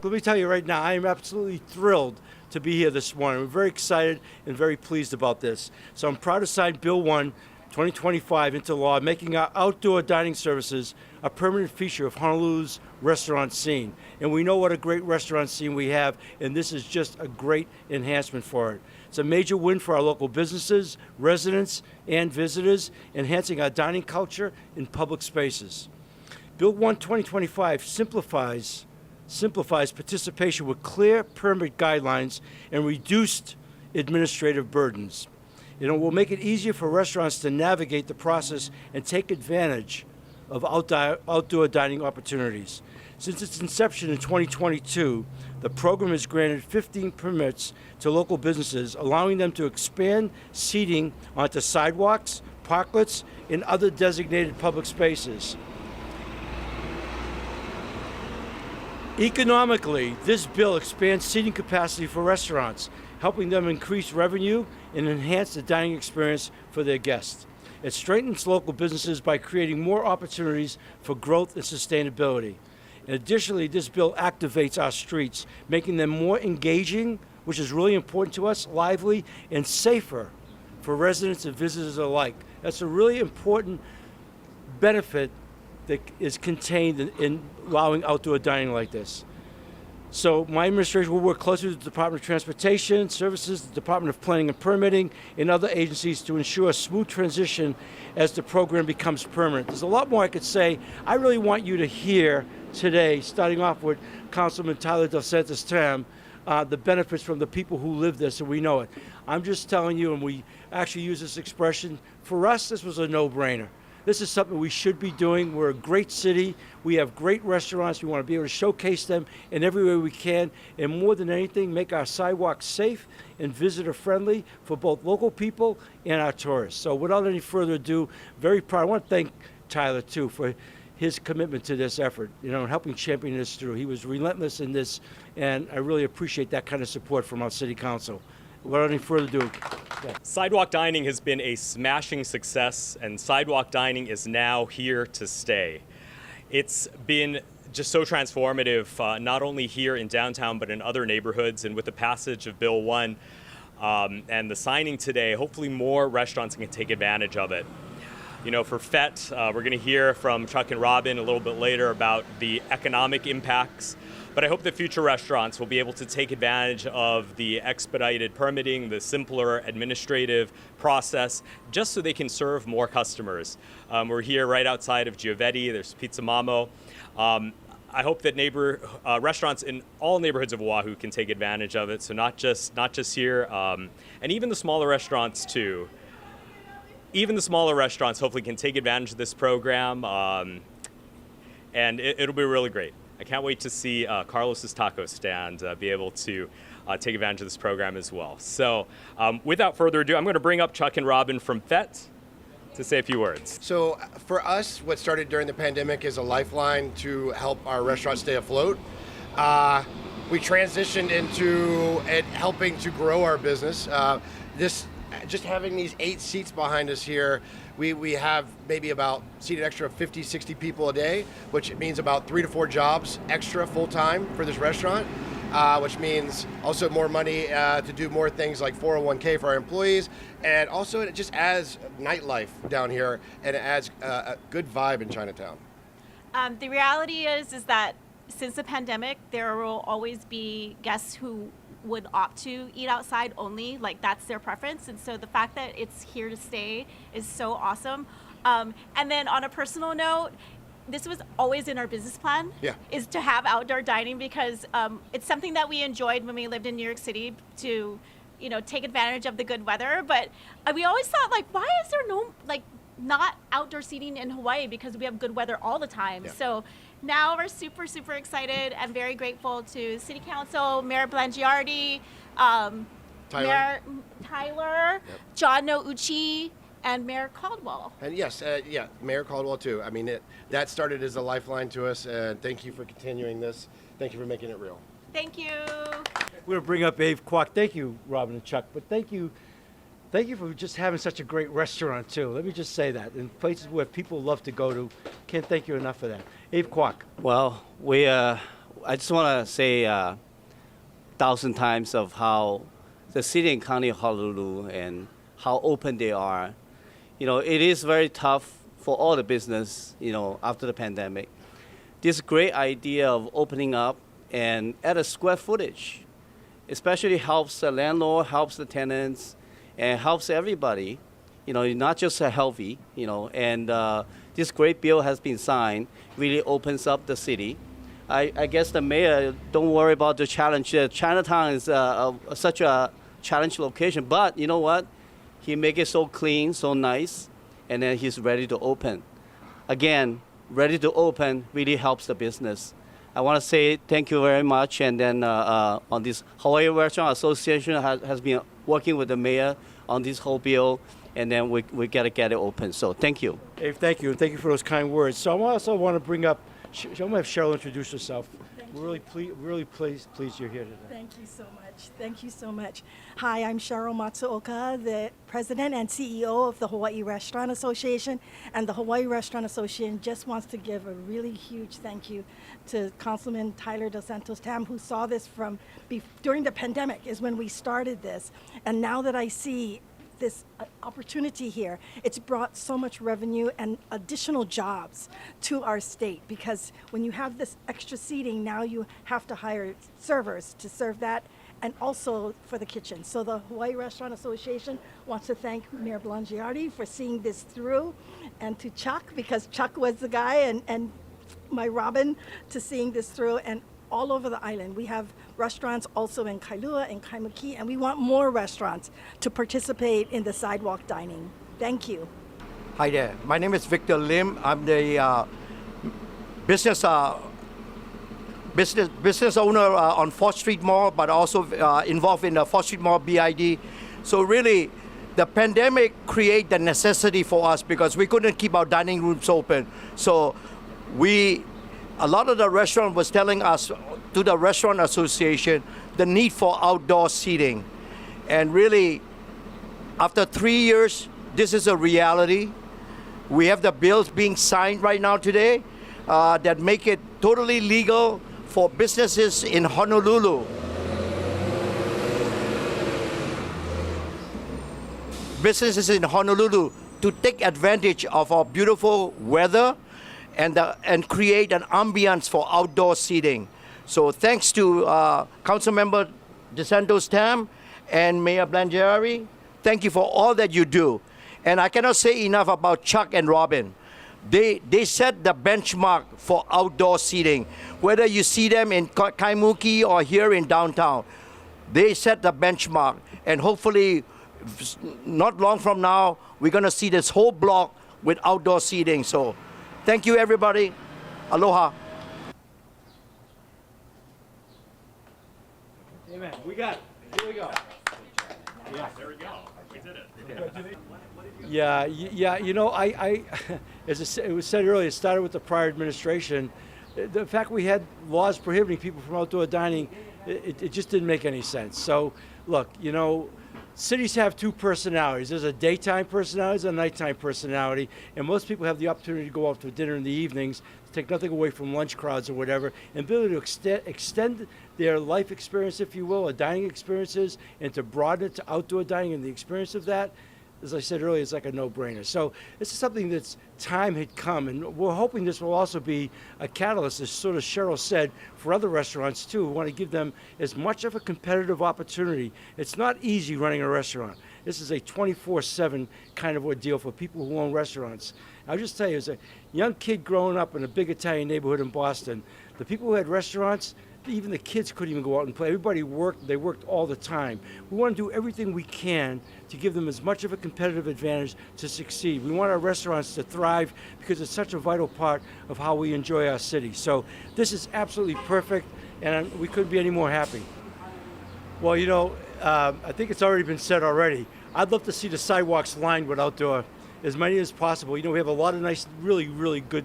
Let me tell you right now, I am absolutely thrilled to be here this morning. We're very excited and very pleased about this. So I'm proud to sign Bill 1, 2025 into law, making our outdoor dining services a permanent feature of Honolulu's restaurant scene. And we know what a great restaurant scene we have, and this is just a great enhancement for it. It's a major win for our local businesses, residents, and visitors, enhancing our dining culture in public spaces. Bill 1, 2025 simplifies participation with clear permit guidelines and reduced administrative burdens. It will make it easier for restaurants to navigate the process and take advantage of outdoor dining opportunities. Since its inception in 2022, the program has granted 15 permits to local businesses, allowing them to expand seating onto sidewalks, parklets, and other designated public spaces. Economically, this bill expands seating capacity for restaurants, helping them increase revenue and enhance the dining experience for their guests. It strengthens local businesses by creating more opportunities for growth and sustainability. And additionally, this bill activates our streets, making them more engaging, which is really important to us, lively, and safer for residents and visitors alike. That's a really important benefit that is contained in allowing outdoor dining like this. So my administration will work closely with the Department of Transportation Services, the Department of Planning and Permitting, and other agencies to ensure a smooth transition as the program becomes permanent. There's a lot more I could say. I really want you to hear today, starting off with Councilman Tyler Del Santos Tam, the benefits from the people who live this, and we know it. I'm just telling you, and we actually use this expression, for us this was a no-brainer. This is something we should be doing. We're a great city. We have great restaurants. We want to be able to showcase them in every way we can. And more than anything, make our sidewalks safe and visitor-friendly for both local people and our tourists. So without any further ado, very proud. I want to thank Tyler, too, for his commitment to this effort, and helping champion this through. He was relentless in this, and I really appreciate that kind of support from our city council. Without any further ado. Yeah. Sidewalk dining has been a smashing success, and sidewalk dining is now here to stay. It's been just so transformative, not only here in downtown, but in other neighborhoods. And with the passage of Bill 1 and the signing today, hopefully more restaurants can take advantage of it. For FET, we're going to hear from Chuck and Robin a little bit later about the economic impacts. But I hope that future restaurants will be able to take advantage of the expedited permitting, the simpler administrative process, just so they can serve more customers. We're here right outside of Giovetti. There's Pizza Mamo. I hope that restaurants in all neighborhoods of Oʻahu can take advantage of it. So not just here, and even the smaller restaurants too. Even the smaller restaurants hopefully can take advantage of this program, and it'll be really great. I can't wait to see Carlos's Taco Stand be able to take advantage of this program as well. So without further ado, I'm going to bring up Chuck and Robin from FET to say a few words. So for us, what started during the pandemic is a lifeline to help our restaurants stay afloat. We transitioned into helping to grow our business. Just having these 8 seats behind us here, we have maybe about seated extra 50, 60 people a day, which means about 3 to 4 jobs extra full-time for this restaurant, which means also more money to do more things like 401k for our employees. And also it just adds nightlife down here, and it adds a good vibe in Chinatown. The reality is that since the pandemic, there will always be guests who would opt to eat outside only, like that's their preference. And so the fact that it's here to stay is so awesome. And then on a personal note, this was always in our business plan, is to have outdoor dining, because it's something that we enjoyed when we lived in New York City to, take advantage of the good weather. But we always thought, why is there not outdoor seating in Hawaii, because we have good weather all the time. So now we're super, super excited and very grateful to City Council, Mayor Blangiardi, Mayor Tyler, John Nouchi, and Mayor Caldwell. And yes, Mayor Caldwell too. I mean, that started as a lifeline to us, and thank you for continuing this. Thank you for making it real. Thank you. We're going to bring up Abe Kwok. Thank you, Robin and Chuck, but thank you for just having such a great restaurant too. Let me just say that. In places where people love to go to, can't thank you enough for that. Abe Kwok. Well, I just want to say 1,000 times of how the city and county of Honolulu and how open they are. It is very tough for all the business, after the pandemic. This great idea of opening up and at a square footage, especially helps the landlord, helps the tenants, and helps everybody. Not just healthy, and this great bill has been signed, really opens up the city. I guess the mayor, don't worry about the challenge. Chinatown is such a challenge location, but you know what? He make it so clean, so nice, and then he's ready to open. Again, ready to open really helps the business. I want to say thank you very much, and then on this Hawaii Restaurant Association has been working with the mayor on this whole bill, and then we got to get it open. So thank you. Hey, thank you, and thank you for those kind words. So I also want to bring up, I'm going to have Cheryl introduce herself. We're really pleased you're here today. Thank you so much. Thank you so much. Hi, I'm Cheryl Matsuoka, the president and CEO of the Hawaii Restaurant Association. And the Hawaii Restaurant Association just wants to give a really huge thank you to Councilman Tyler Dos Santos Tam, who saw this from during the pandemic is when we started this. And now that I see this opportunity here, it's brought so much revenue and additional jobs to our state, because when you have this extra seating, now you have to hire servers to serve that, and also for the kitchen. So the Hawaii Restaurant Association wants to thank Mayor Blangiardi for seeing this through, and to Chuck, because Chuck was the guy, and my Robin, to seeing this through, and all over the island. We have restaurants also in Kailua and Kaimuki, and we want more restaurants to participate in the sidewalk dining. Thank you. Hi there. My name is Victor Lim. I'm the business owner on 4th Street Mall, but also involved in the 4th Street Mall BID. So really, the pandemic created the necessity for us because we couldn't keep our dining rooms open. So a lot of the restaurant was telling us, to the Restaurant Association, the need for outdoor seating. And really, after 3 years, this is a reality. We have the bills being signed right now today that make it totally legal for businesses in Honolulu. Businesses in Honolulu to take advantage of our beautiful weather and create an ambience for outdoor seating. So thanks to Councilmember Dos Santos Tam and Mayor Blangiardi, thank you for all that you do. And I cannot say enough about Chuck and Robin. They set the benchmark for outdoor seating. Whether you see them in Kaimuki or here in downtown, they set the benchmark. And hopefully, not long from now, we're going to see this whole block with outdoor seating. So thank you, everybody. Aloha. Amen. We got it. Here we go. Yeah, there we go. We did it. Yeah. As it was said earlier, it started with the prior administration. The fact we had laws prohibiting people from outdoor dining, it just didn't make any sense. So, look, cities have two personalities. There's a daytime personality, there's a nighttime personality, and most people have the opportunity to go out to dinner in the evenings, to take nothing away from lunch crowds or whatever, and be able to extend their life experience, if you will, or dining experiences, and to broaden it to outdoor dining and the experience of that. As I said earlier, it's like a no-brainer. So this is something that's time had come, and we're hoping this will also be a catalyst, as sort of Cheryl said, for other restaurants too. We want to give them as much of a competitive opportunity. It's not easy running a restaurant. This is a 24/7 kind of ordeal for people who own restaurants. I'll just tell you, as a young kid growing up in a big Italian neighborhood in Boston, the people who had restaurants, even the kids couldn't even go out and play. Everybody worked. They worked all the time. We want to do everything we can to give them as much of a competitive advantage to succeed. We want our restaurants to thrive because it's such a vital part of how we enjoy our city. So this is absolutely perfect, and we couldn't be any more happy. Well, I think it's already been said already. I'd love to see the sidewalks lined with outdoor, as many as possible. We have a lot of nice, really, really good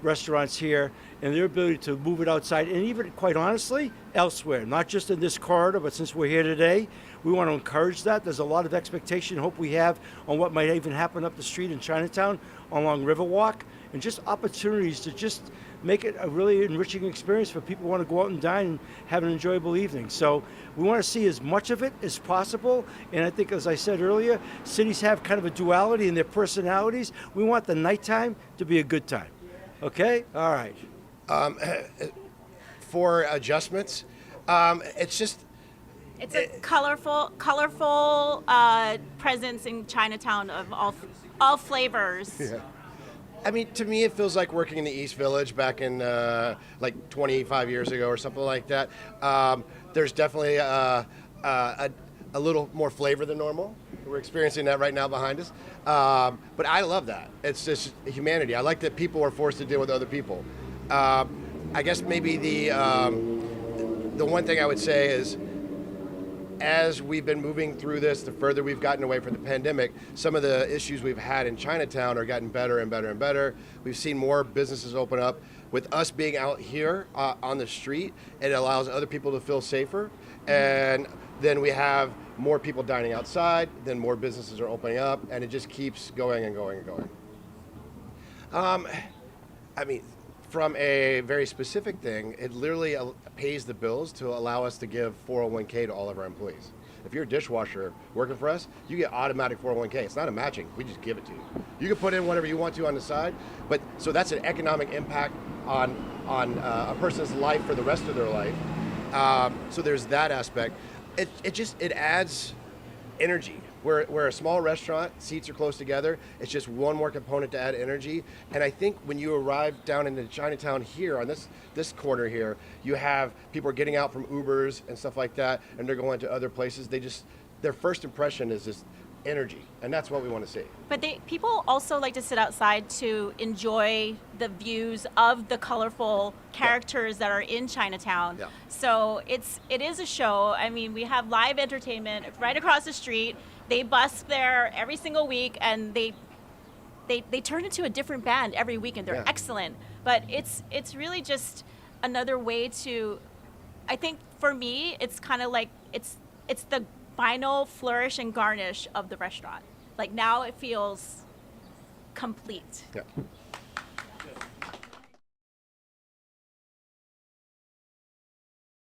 restaurants here, and their ability to move it outside, and even, quite honestly, elsewhere, not just in this corridor, but since we're here today, we want to encourage that. There's a lot of expectation and hope we have on what might even happen up the street in Chinatown along Riverwalk, and just opportunities to just make it a really enriching experience for people who want to go out and dine and have an enjoyable evening. So we want to see as much of it as possible. And I think, as I said earlier, cities have kind of a duality in their personalities. We want the nighttime to be a good time. Okay? All right. For adjustments, it's just It's a colorful presence in Chinatown of all flavors. Yeah. I mean, to me, it feels like working in the East Village back in like 25 years ago or something like that. There's definitely a little more flavor than normal. We're experiencing that right now behind us. But I love that. It's just humanity. I like that people are forced to deal with other people. I guess maybe the one thing I would say is, as we've been moving through this, the further we've gotten away from the pandemic, some of the issues we've had in Chinatown are getting better and better and better. We've seen more businesses open up. With us being out here on the street, it allows other people to feel safer. And then we have more people dining outside, then more businesses are opening up, and it just keeps going and going and going. I mean, from a very specific thing, it literally pays the bills to allow us to give 401k to all of our employees. If you're a dishwasher working for us, you get automatic 401k. It's not a matching, we just give it to you. You can put in whatever you want to on the side, but so that's an economic impact on a person's life for the rest of their life. So there's that aspect. It adds energy. We're a small restaurant, seats are close together. It's just one more component to add energy. And I think when you arrive down into Chinatown here on this corner here, you have people are getting out from Ubers and stuff like that, and they're going to other places. Their first impression is this energy, and that's what we want to see. But people also like to sit outside to enjoy the views of the colorful characters that are in Chinatown. Yeah. So it is a show. I mean, we have live entertainment right across the street. They busk there every single week, and they turn into a different band every week, and they're excellent. But it's really just another way to, I think for me, it's kind of like it's the final flourish and garnish of the restaurant. Like now it feels complete. Yeah.